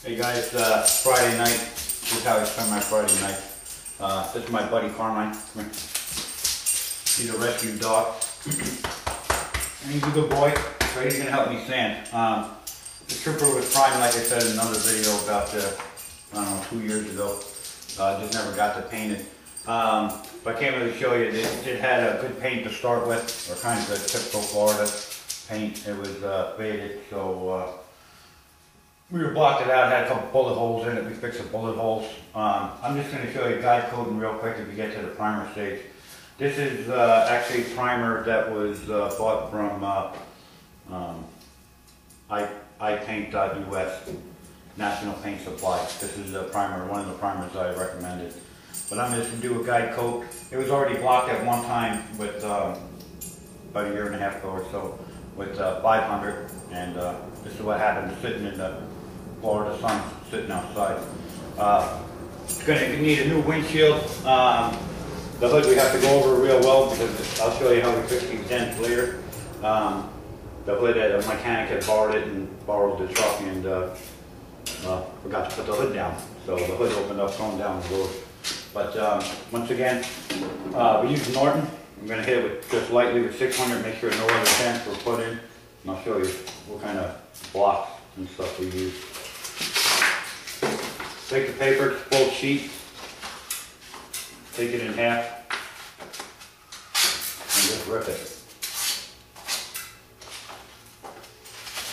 Hey guys, Friday night. This is how I spend my Friday night. This is my buddy Carmine. He's a rescue dog. And he's a good boy, so he's going to help me sand. The Trooper was primed, like I said in another video about, I don't know, 2 years ago. Just never got to paint it. But I can't really show you. It had a good paint to start with, or kind of a typical Florida paint. It was faded, so we blocked it out, had a couple bullet holes in it. We fixed the bullet holes. I'm just going to show you guide coding real quick if you get to the primer stage. This is actually primer that was bought from iPaint.us, National Paint Supply. This is a primer, one of the primers I recommended. But I'm just going to do a guide coat. It was already blocked at one time with about a year and a half ago or so with 500, and this is what happened sitting in the Florida sun, sitting outside. It's going to need a new windshield. The hood we have to go over real well because I'll show you how we fix these dents later. The hood, a mechanic had borrowed it and borrowed the truck and forgot to put the hood down. So the hood opened up going down the road. But once again, we use Norton. I'm going to hit it with just lightly with 600, make sure no other dents were put in. And I'll show you what kind of blocks and stuff we use. Take the paper, full sheet, take it in half, and just rip it.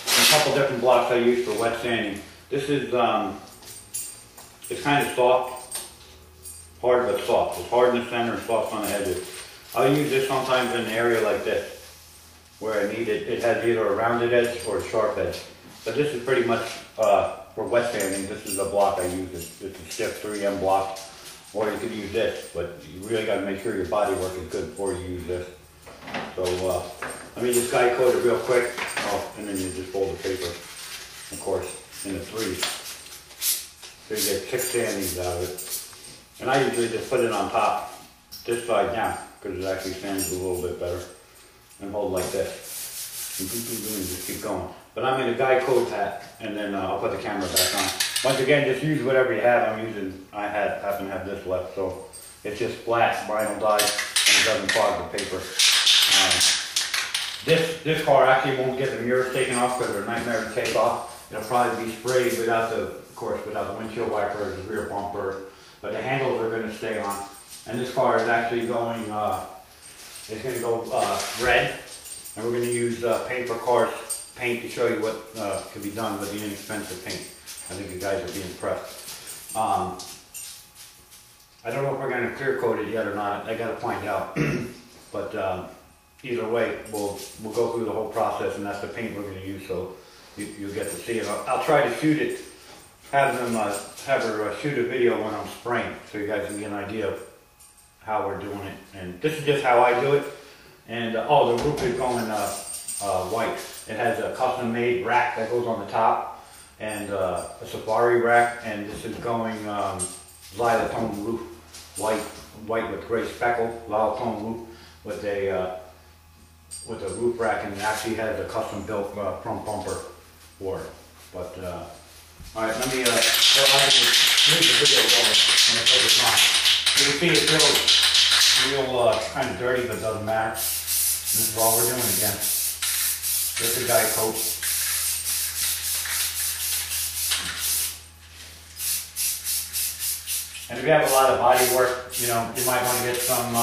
And a couple different blocks I use for wet sanding. This is, it's kind of soft, hard but soft. It's hard in the center and soft on the edges. I'll use this sometimes in an area like this, where I need it. It has either a rounded edge or a sharp edge. But this is pretty much for wet sanding. This is the block I use. It's a stiff 3M block, or you could use this. But you really got to make sure your body work is good before you use this. So let me just guide code it real quick. Oh, and then you just fold the paper, of course, into threes. So you get 6 sandings out of it. And I usually just put it on top, this side down, because it actually sands a little bit better. And hold like this. And just keep going. But I'm going to guide code that, and then I'll put the camera back on. Once again, just use whatever you have. I happen to have this left, so it's just flat vinyl dye, and it doesn't clog the paper. This car actually won't get the mirrors taken off because they're a nightmare to take off. It'll probably be sprayed without the windshield wiper, the rear bumper, but the handles are going to stay on. And this car is actually going, it's going to go red, and we're going to use Paint for Cars paint to show you what can be done with the inexpensive paint. I think you guys will be impressed. I don't know if we're going to clear coat it yet or not. I got to find out. But either way, we'll go through the whole process, and that's the paint we're going to use, so you'll get to see it. I'll try to shoot it, have her shoot a video when I'm spraying, so you guys can get an idea of how we're doing it. And this is just how I do it. And oh, the roof is going white. It has a custom-made rack that goes on the top, and a safari rack. And this is going xylitone roof, white with gray speckle, xylitone roof with a roof rack, and it actually has a custom-built front bumper for it. But all right, let me leave the video going when I put this on. You can see it feels real kind of dirty, but it doesn't matter. This is all we're doing again. Just a guide coat. And if you have a lot of body work, you know, you might want to get some,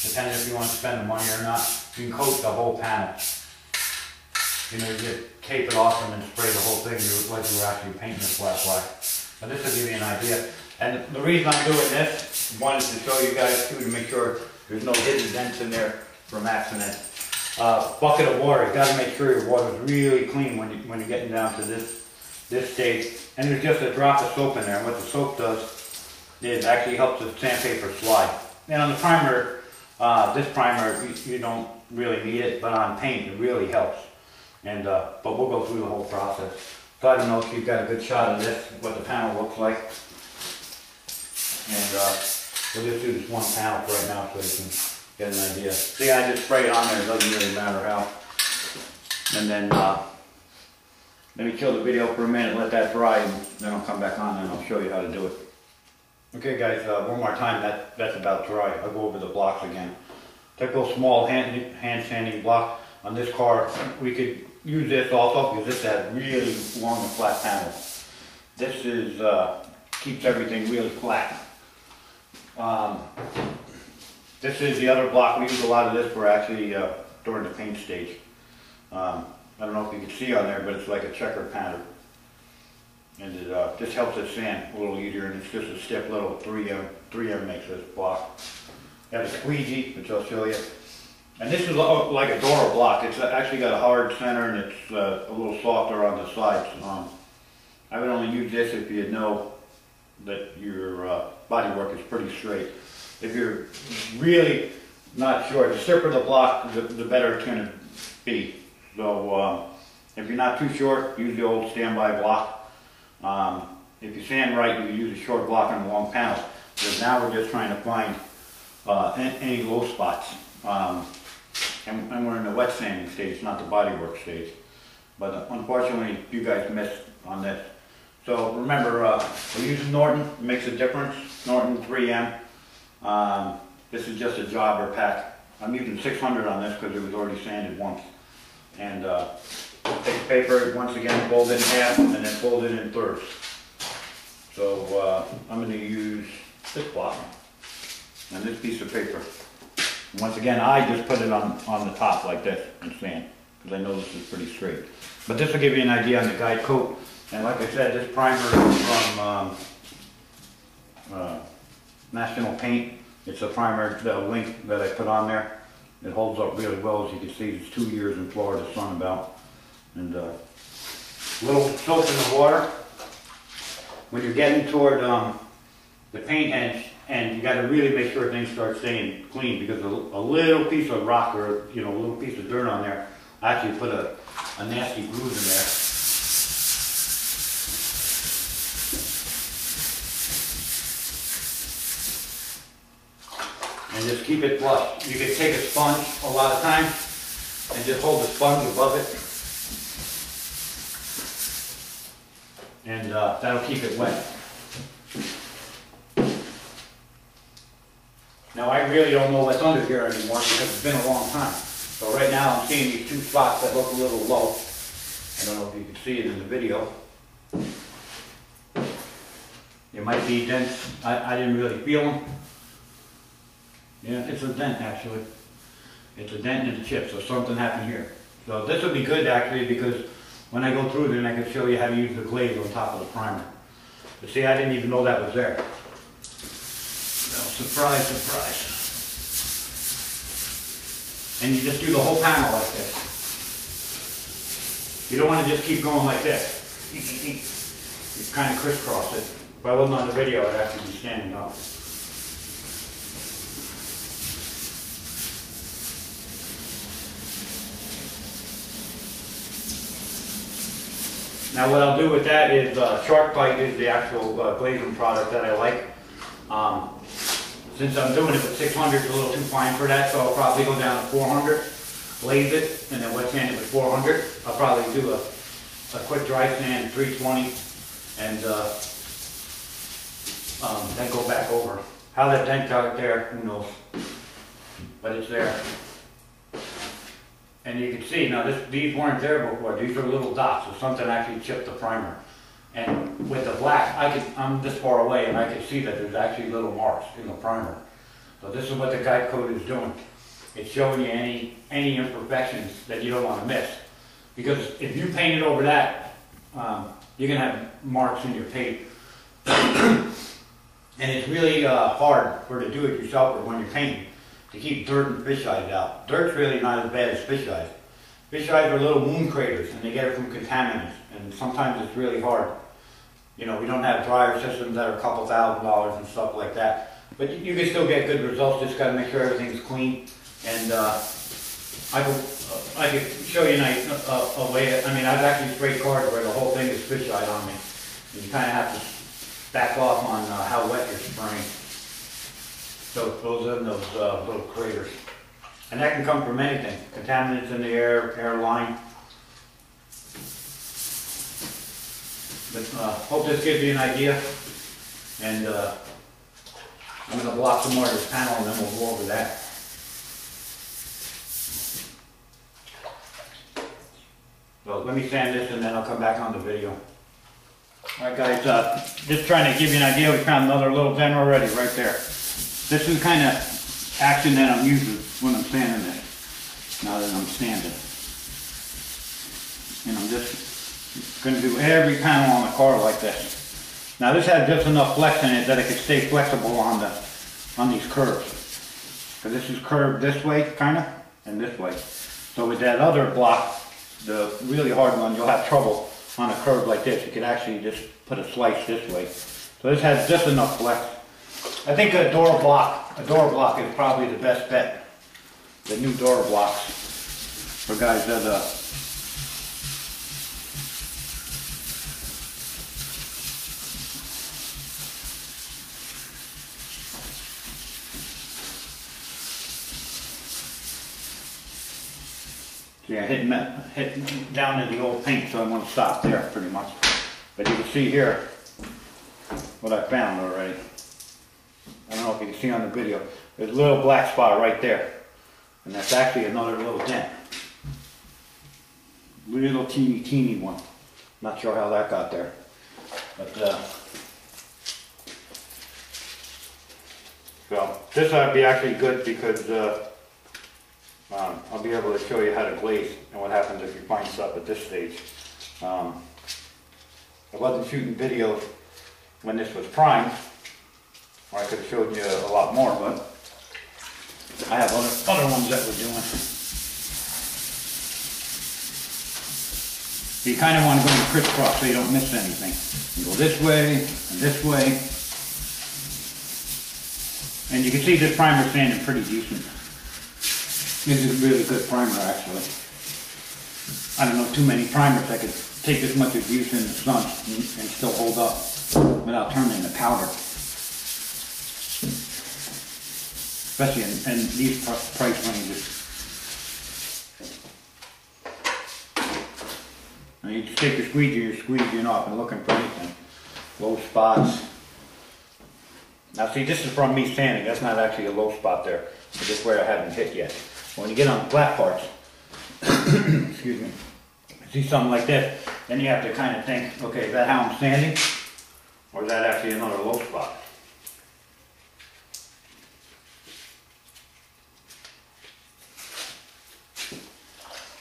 depending if you want to spend the money or not, you can coat the whole panel. You know, you just tape it off and then spray the whole thing. You look like you were actually painting it flat black. But this will give you an idea. And the reason I'm doing this, one is to show you guys too, to make sure there's no hidden dents in there from accident. Bucket of water. You got to make sure your water is really clean when you're getting down to this stage. And there's just a drop of soap in there. And what the soap does is actually helps the sandpaper slide. And on the primer, this primer, you don't really need it, but on paint it really helps. And but we'll go through the whole process. So I don't know if you've got a good shot of this, what the panel looks like. And we'll just do this one panel for right now so you can get an idea. See, I just spray it on there, it doesn't really matter how. And then Let me kill the video for a minute, let that dry, and then I'll come back on and I'll show you how to do it. Okay guys, one more time, that's about dry. I'll go over the blocks again. Take a small hand sanding block. On this car, we could use this also because this has really long and flat panels. This is keeps everything really flat. This is the other block. We use a lot of this for actually during the paint stage. I don't know if you can see on there, but it's like a checker pattern. And it just helps it sand a little easier, and it's just a stiff little 3M makes this block. Got a squeegee, which I'll show you. And this is like a Dora block. It's actually got a hard center, and it's a little softer on the sides. I would only use this if you know that your bodywork is pretty straight. If you're really not sure, the stiffer the block, the better it's going to be. So if you're not too sure, use the old standby block. If you sand right, you can use a short block on a long panel. Because now we're just trying to find any low spots. And we're in the wet sanding stage, not the bodywork stage. But unfortunately, you guys missed on this. So remember, we're using Norton. It makes a difference. Norton 3M. This is just a jobber pack. I'm using 600 on this because it was already sanded once. And take paper, once again, fold it in half, and then fold it in thirds. So I'm going to use this block and this piece of paper. And once again, I just put it on the top like this and sand, because I know this is pretty straight. But this will give you an idea on the guide coat. And like I said, this primer is from National Paint. It's a primer, the link that I put on there. It holds up really well, as you can see. It's 2 years in Florida sun about. And little soap in the water. When you're getting toward the paint edge, and you got to really make sure things start staying clean, because a little piece of rock or a little piece of dirt on there actually put a nasty bruise in there. And just keep it flush. You can take a sponge a lot of times and just hold the sponge above it. And that'll keep it wet. Now I really don't know what's under here anymore because it's been a long time. So right now I'm seeing these two spots that look a little low. I don't know if you can see it in the video. It might be dents. I didn't really feel them. Yeah, it's a dent actually. It's a dent in the chip, so something happened here. So this would be good actually, because when I go through then I can show you how to use the glaze on top of the primer. But see, I didn't even know that was there. So, surprise, surprise. And you just do the whole panel like this. You don't want to just keep going like this. You kind of crisscross it. If I wasn't on the video, I'd actually be standing up. Now what I'll do with that is, Shark Bite is the actual glazing product that I like. Since I'm doing it with 600, it's a little too fine for that, so I'll probably go down to 400, glaze it, and then wet sand it with 400. I'll probably do a quick dry sand, 320, and then go back over. How that dent got there, who knows, but it's there. And you can see, now these weren't there before, these are little dots, so something actually chipped the primer. And with the black, I'm this far away and I can see that there's actually little marks in the primer. So this is what the guide coat is doing. It's showing you any imperfections that you don't want to miss. Because if you paint it over that, you're going to have marks in your paint. And it's really hard for to do it yourself or when you're painting, to keep dirt and fish eyes out. Dirt's really not as bad as fish eyes. Fish eyes are little moon craters and they get it from contaminants, and sometimes it's really hard. We don't have dryer systems that are a couple $1,000s and stuff like that. But you can still get good results, just got to make sure everything's clean. And I could show you a way, I've actually sprayed cars where the whole thing is fish eyed on me. And you kind of have to back off on how wet you're spraying. So it fills in those little craters. And that can come from anything. Contaminants in the air line. But hope this gives you an idea. And I'm going to block some more of this panel and then we'll go over that. So let me sand this and then I'll come back on the video. Alright guys, just trying to give you an idea, we found another little dent already right there. This is the kind of action that I'm using when I'm sanding this, now that I'm sanding. And I'm just going to do every panel on the car like this. Now this has just enough flex in it that it can stay flexible on these curves. Because this is curved this way, kind of, and this way. So with that other block, the really hard one, you'll have trouble on a curve like this. You could actually just put a slice this way. So this has just enough flex. I think a door block is probably the best bet. The new door blocks for guys that yeah, hitting down in the old paint, so I'm going to stop there pretty much. But you can see here what I found already. I don't know if you can see on the video. There's a little black spot right there. And that's actually another little dent. Little teeny one. Not sure how that got there. But so this ought to be actually good because I'll be able to show you how to glaze and what happens if you find stuff at this stage. I wasn't shooting videos when this was primed, or I could have showed you a lot more, but I have other ones that we're doing. You kind of want to go in crisscross so you don't miss anything. You go this way and this way. And you can see this primer's sanding pretty decent. This is a really good primer actually. I don't know too many primers that could take this much abuse in the sun and still hold up without turning to powder. Especially in these price ranges. And you just take your squeegee, you're squeegeeing off and looking for anything. Low spots. Now see, this is from me sanding. That's not actually a low spot there. It's just where I haven't hit yet. When you get on the flat parts, excuse me, see something like this, then you have to kind of think, okay, is that how I'm sanding? Or is that actually another low spot?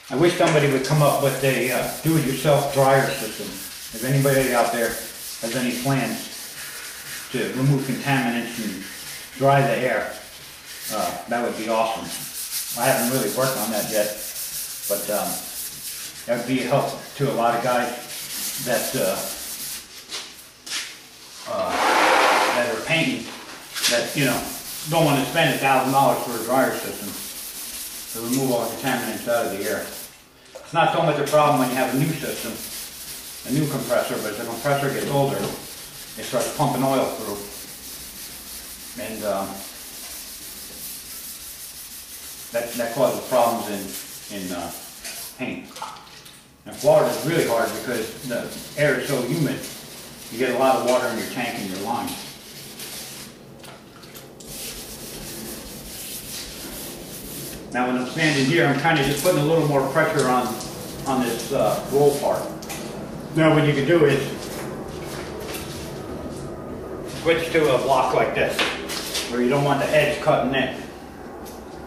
I wish somebody would come up with a do-it-yourself dryer system. If anybody out there has any plans to remove contaminants and dry the air, that would be awesome. I haven't really worked on that yet, but that would be a help to a lot of guys that that are painting, that don't want to spend $1,000 for a dryer system to remove all the contaminants out of the air. It's not so much a problem when you have a new system, a new compressor, but as the compressor gets older, it starts pumping oil through, and that causes problems in paint. And Florida is really hard because the air is so humid. You get a lot of water in your tank and your line. Now when I'm sanding here, I'm kind of just putting a little more pressure on this roll part. Now what you can do is switch to a block like this, where you don't want the edge cutting in.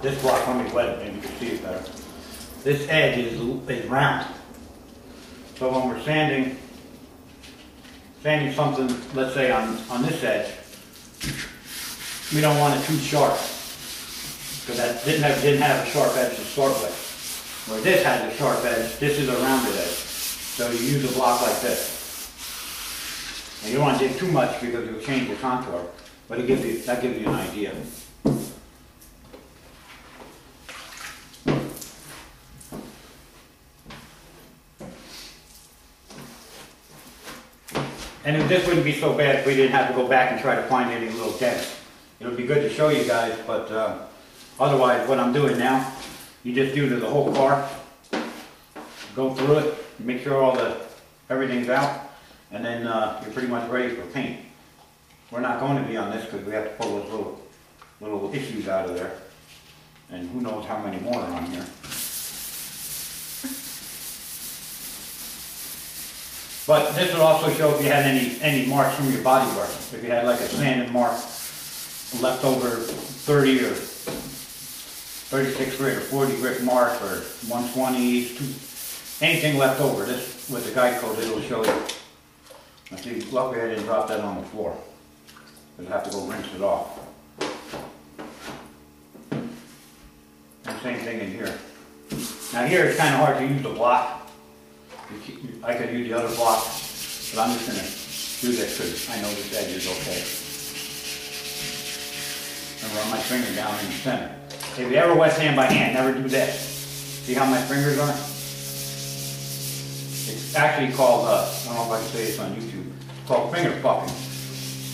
This block, let me wet it, maybe you can see it better. This edge is round. So when we're sanding something, let's say on this edge, we don't want it too sharp. Because that didn't have a sharp edge to start with. Where this has a sharp edge, this is a rounded edge. So you use a block like this. And you don't want to dig too much because you'll change the contour. But that gives you an idea. And this wouldn't be so bad if we didn't have to go back and try to find any little dents. It would be good to show you guys, but otherwise what I'm doing now, you just do to the whole car, go through it, make sure everything's out, and then you're pretty much ready for paint. We're not going to be on this because we have to pull those little issues out of there. And who knows how many more are on here. But this will also show if you had any marks from your body work. If you had like a sanded mark left over 30 or 36 grit or 40 grit mark or 120s, anything left over, this with the guide code it'll show you. Now see, luckily I didn't drop that on the floor. I'd have to go rinse it off. And same thing in here. Now here it's kind of hard to use the block. I could use the other block, but I'm just going to do this because I know this edge is okay. And run my finger down in the center. If you ever wet sand by hand, never do this. See how my fingers are? It's actually called, I don't know if I can say this on YouTube, it's called finger puffing.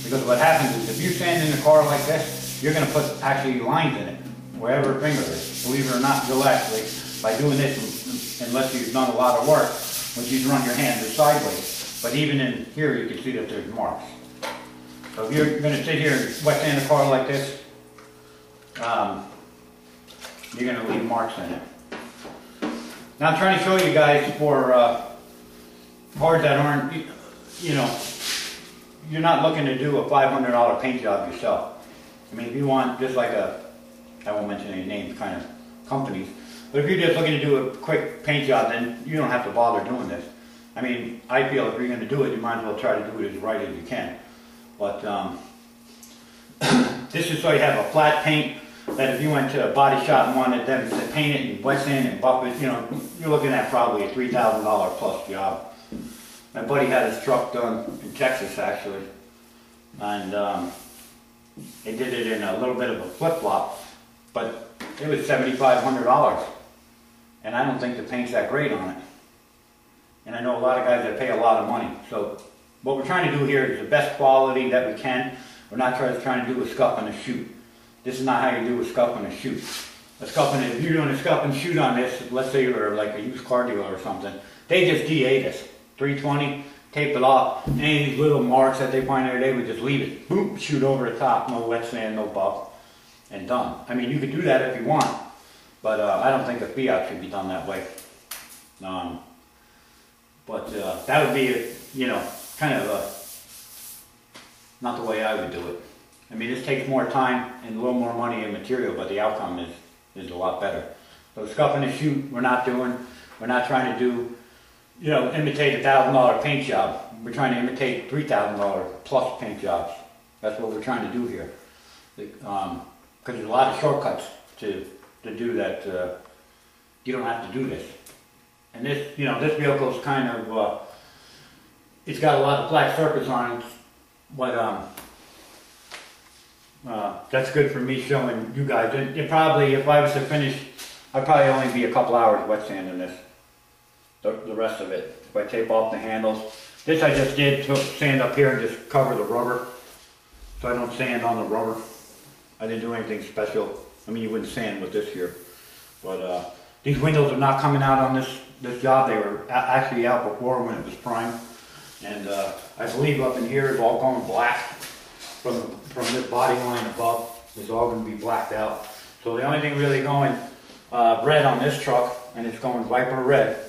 Because what happens is if you sand in a car like this, you're going to put actually lines in it, wherever a finger is. Believe it or not, you'll actually, by doing this, unless you've done a lot of work, which you run your hand sideways. But even in here, you can see that there's marks. So if you're going to sit here and wet sand a car like this, you're going to leave marks in it. Now I'm trying to show you guys for cars that aren't, you know, you're not looking to do a $500 paint job yourself. I mean, if you want just like I won't mention any names, kind of companies, but if you're just looking to do a quick paint job, then you don't have to bother doing this. I mean, I feel if you're going to do it, you might as well try to do it as right as you can. But this is so you have a flat paint that if you went to a body shop and wanted them to paint it and wet sand and buff it, you know, you're looking at probably a $3,000 plus job. My buddy had his truck done in Texas actually, and they did it in a little bit of a flip-flop, but it was $7,500. And I don't think the paint's that great on it. And I know a lot of guys that pay a lot of money. So what we're trying to do here is the best quality that we can. We're not trying to do a scuff and a shoot. This is not how you do a scuff and a shoot. If you're doing a scuff and shoot on this, let's say you're like a used car dealer or something, they just DA this. 320, tape it off. Any of these little marks that they find there, they would just leave it. Boom, shoot over the top, no wet sand, no buff, and done. I mean, you could do that if you want. But I don't think a Fiat should be done that way. That would be, you know, kind of not the way I would do it. I mean, this takes more time and a little more money and material, but the outcome is a lot better. So scuff and a shoot, we're not doing. We're not trying to do, you know, imitate a $1,000 paint job. We're trying to imitate $3,000 plus paint jobs. That's what we're trying to do here. Because there's a lot of shortcuts to do that. You don't have to do this. And this, you know, this vehicle is kind of, it's got a lot of black surface on it, but that's good for me showing you guys. It probably, if I was to finish, I'd probably only be a couple hours wet sanding this. The rest of it. If I tape off the handles. This I just did, took sand up here and just cover the rubber. So I don't sand on the rubber. I didn't do anything special. I mean, you wouldn't sand with this here. But these windows are not coming out on this job. They were actually out before when it was prime. And I believe up in here is all going black. From this body line above, it's all going to be blacked out. So the only thing really going red on this truck, and it's going Viper red,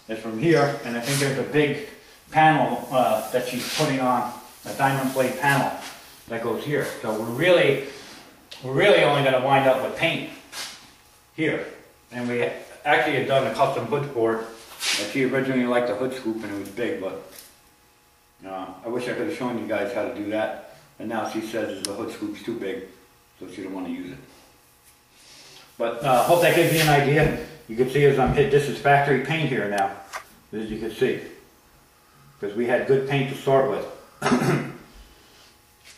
is from here. And I think there's a big panel that she's putting on, a diamond plate panel that goes here. So we're really only going to wind up with paint here. And we actually had done a custom hood for it. She originally liked the hood scoop and it was big, but I wish I could have shown you guys how to do that. And now she says the hood scoop's too big, so she don't want to use it. But hope that gives you an idea. You can see as I'm hit, this is factory paint here now, as you can see. Because we had good paint to start with.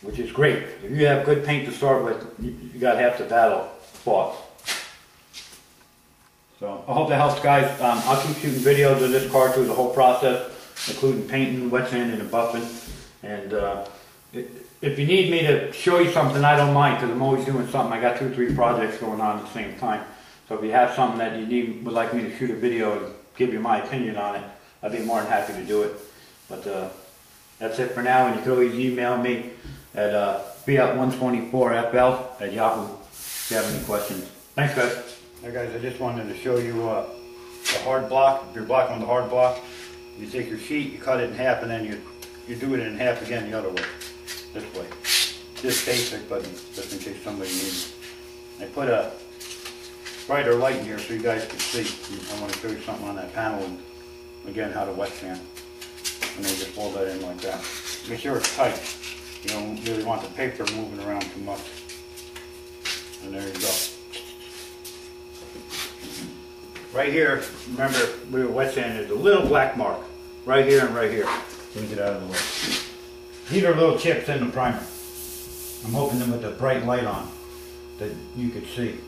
Which is great. If you have good paint to start with, you got half the battle fought. So I hope that helps, guys. I'll keep shooting videos of this car through the whole process, including painting, wet sanding, and buffing. And if you need me to show you something, I don't mind, because I'm always doing something. I got 2 or 3 projects going on at the same time. So if you have something that you would like me to shoot a video and give you my opinion on it, I'd be more than happy to do it. But That's it for now, and you can always email me at Fiat124FL@Yahoo if you have any questions. Thanks, guys. Hey guys, I just wanted to show you the hard block. If you're blocking the hard block, you take your sheet, you cut it in half, and then you do it in half again the other way, this way. Just basic, but just in case somebody needs it. I put a brighter light in here so you guys can see. I want to show you something on that panel, and again how to wet sand. And then just fold that in like that. Make sure it's tight. You don't really want the paper moving around too much. And there you go. Right here, remember we were wet sanding, there's a little black mark. Right here and right here. Let me get out of the way. These are little chips in the primer. I'm hoping them with the bright light on that you could see.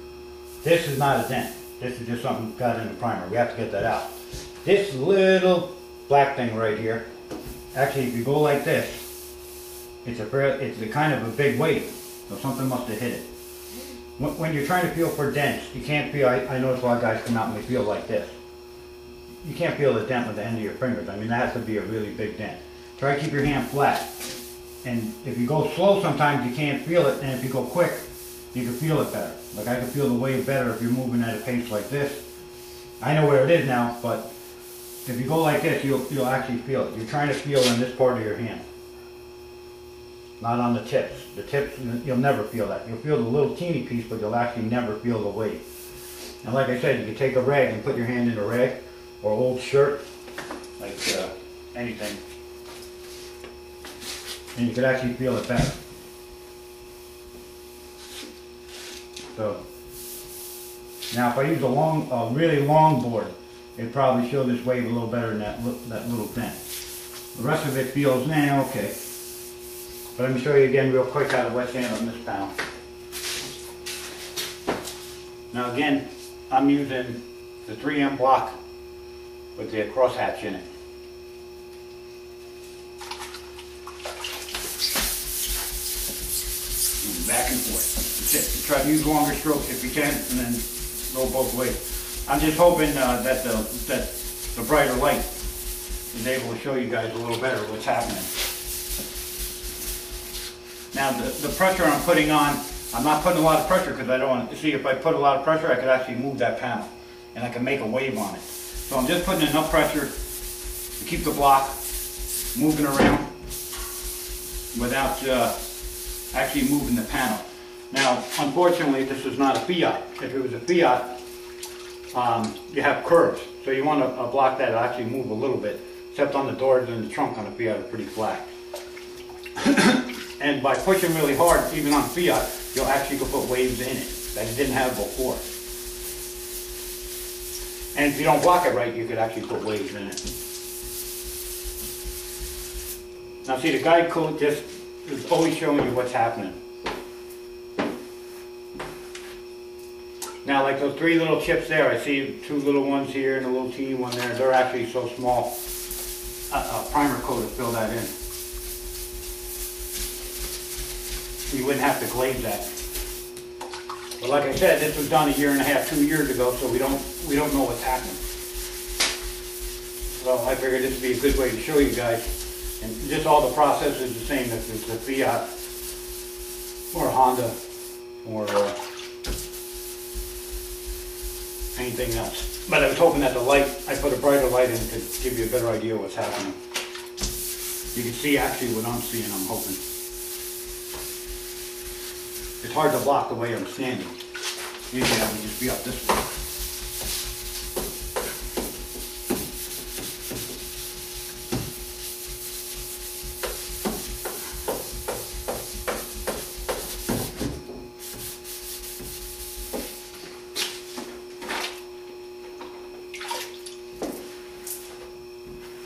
This is not a dent. This is just something got in the primer. We have to get that out. This little black thing right here, actually if you go like this, it's a kind of a big wave. So something must have hit it. When you're trying to feel for dents, you can't feel, I notice a lot of guys come out and they feel like this. You can't feel the dent with the end of your fingers. I mean, that has to be a really big dent. Try to keep your hand flat. And if you go slow sometimes you can't feel it, and if you go quick, you can feel it better. Like I can feel the wave better if you're moving at a pace like this. I know where it is now, but if you go like this, you'll actually feel it. You're trying to feel in this part of your hand. Not on the tips. The tips, you'll never feel that. You'll feel the little teeny piece, but you'll actually never feel the wave. And like I said, you can take a rag and put your hand in a rag, or old shirt, like anything. And you could actually feel it better. So, now if I use a really long board, it'd probably show this wave a little better than that little dent. The rest of it feels, okay. But let me show you again real quick how to wet sand on this panel. Now again, I'm using the 3M block with the crosshatch in it. Back and forth. That's it. Try to use longer strokes if you can, and then go both ways. I'm just hoping that the brighter light is able to show you guys a little better what's happening. Now the pressure I'm putting on, I'm not putting a lot of pressure because I don't want to see if I put a lot of pressure I could actually move that panel and I can make a wave on it. So I'm just putting enough pressure to keep the block moving around without actually moving the panel. Now, unfortunately, this is not a Fiat. If it was a Fiat, you have curves. So you want a block that will actually move a little bit, except on the doors and the trunk on a Fiat are pretty flat. And by pushing really hard, even on Fiat, you'll actually go put waves in it that it didn't have before. And if you don't block it right, you could actually put waves in it. Now see, the guide code just is always showing you what's happening. Now like those 3 little chips there, I see 2 little ones here and a little teeny one there. They're actually so small, a primer coat to fill that in. You wouldn't have to glaze that. But like I said, this was done 1.5 years, 2 years ago, so we don't know what's happening. So I figured this would be a good way to show you guys. And just all the process is the same if it's a Fiat or a Honda or anything else. But I was hoping that the light, I put a brighter light in to give you a better idea of what's happening. You can see actually what I'm seeing, I'm hoping. It's hard to block the way I'm standing. Usually I would just be up this way.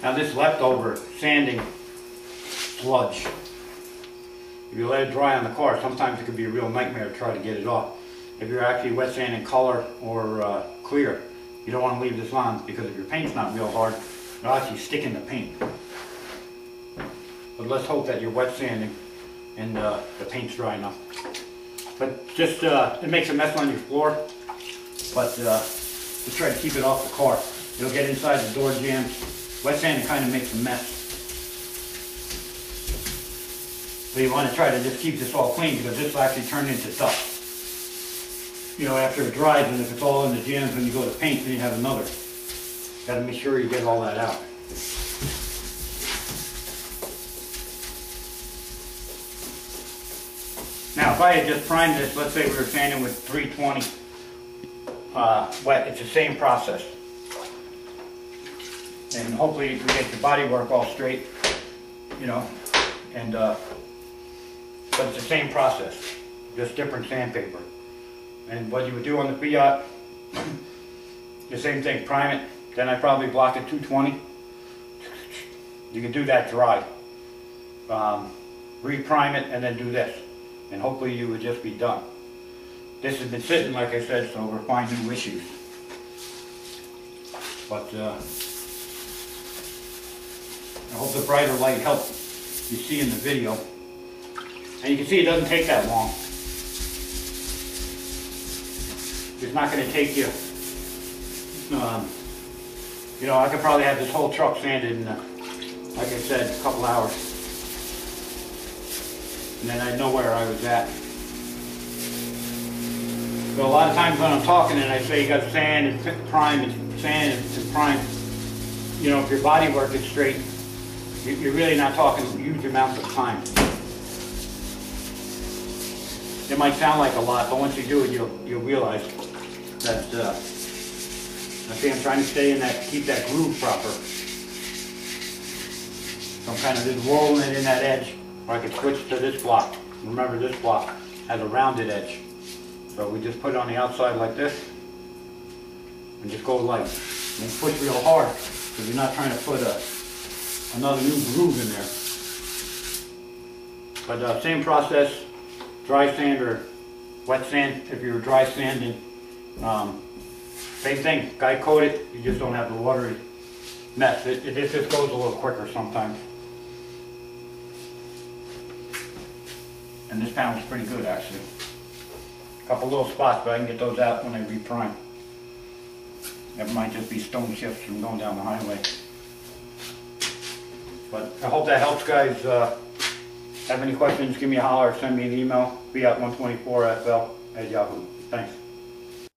Now this leftover sanding sludge, if you let it dry on the car, sometimes it can be a real nightmare to try to get it off. If you're actually wet sanding color or clear, you don't want to leave this on because if your paint's not real hard, it'll actually stick in the paint. But let's hope that you're wet sanding and the paint's dry enough. But just, it makes a mess on your floor, but just try to keep it off the car. It'll get inside the door jambs. Wet sanding kind of makes a mess. But you want to try to just keep this all clean because this will actually turn into dust. You know, after it dries, and if it's all in the jams when you go to paint, then you have another. Got to make sure you get all that out. Now, if I had just primed this, let's say we were sanding with 320 wet, it's the same process. And hopefully we get the body work all straight, you know, and but it's the same process, just different sandpaper. And what you would do on the Fiat, the same thing, prime it, then I probably block it 220. You can do that dry. Re-prime it and then do this. And hopefully you would just be done. This has been sitting, like I said, so we're finding new issues. But I hope the brighter light helped you see in the video. And you can see it doesn't take that long. It's not going to take you, you know, I could probably have this whole truck sanded in, like I said, a couple hours. And then I'd know where I was at. So a lot of times when I'm talking and I say you got to sand and prime and sand and prime, you know, if your body work is straight, you're really not talking huge amounts of time. It might sound like a lot, but once you do it, you'll realize that I see I'm trying to stay in that, keep that groove proper. So I'm kind of just rolling it in that edge, or I could switch to this block. Remember, this block has a rounded edge. So we just put it on the outside like this, and just go light. And push real hard, because you're not trying to put another new groove in there. But same process, dry sand or wet sand. If you're dry sanding, same thing, guy coat it, you just don't have the watery mess. It just goes a little quicker sometimes. And this panel's pretty good actually. A couple little spots, but I can get those out when I reprime. That might just be stone chips from going down the highway. But I hope that helps, guys. Have any questions, give me a holler, send me an email, Fiat124FL@yahoo. Thanks.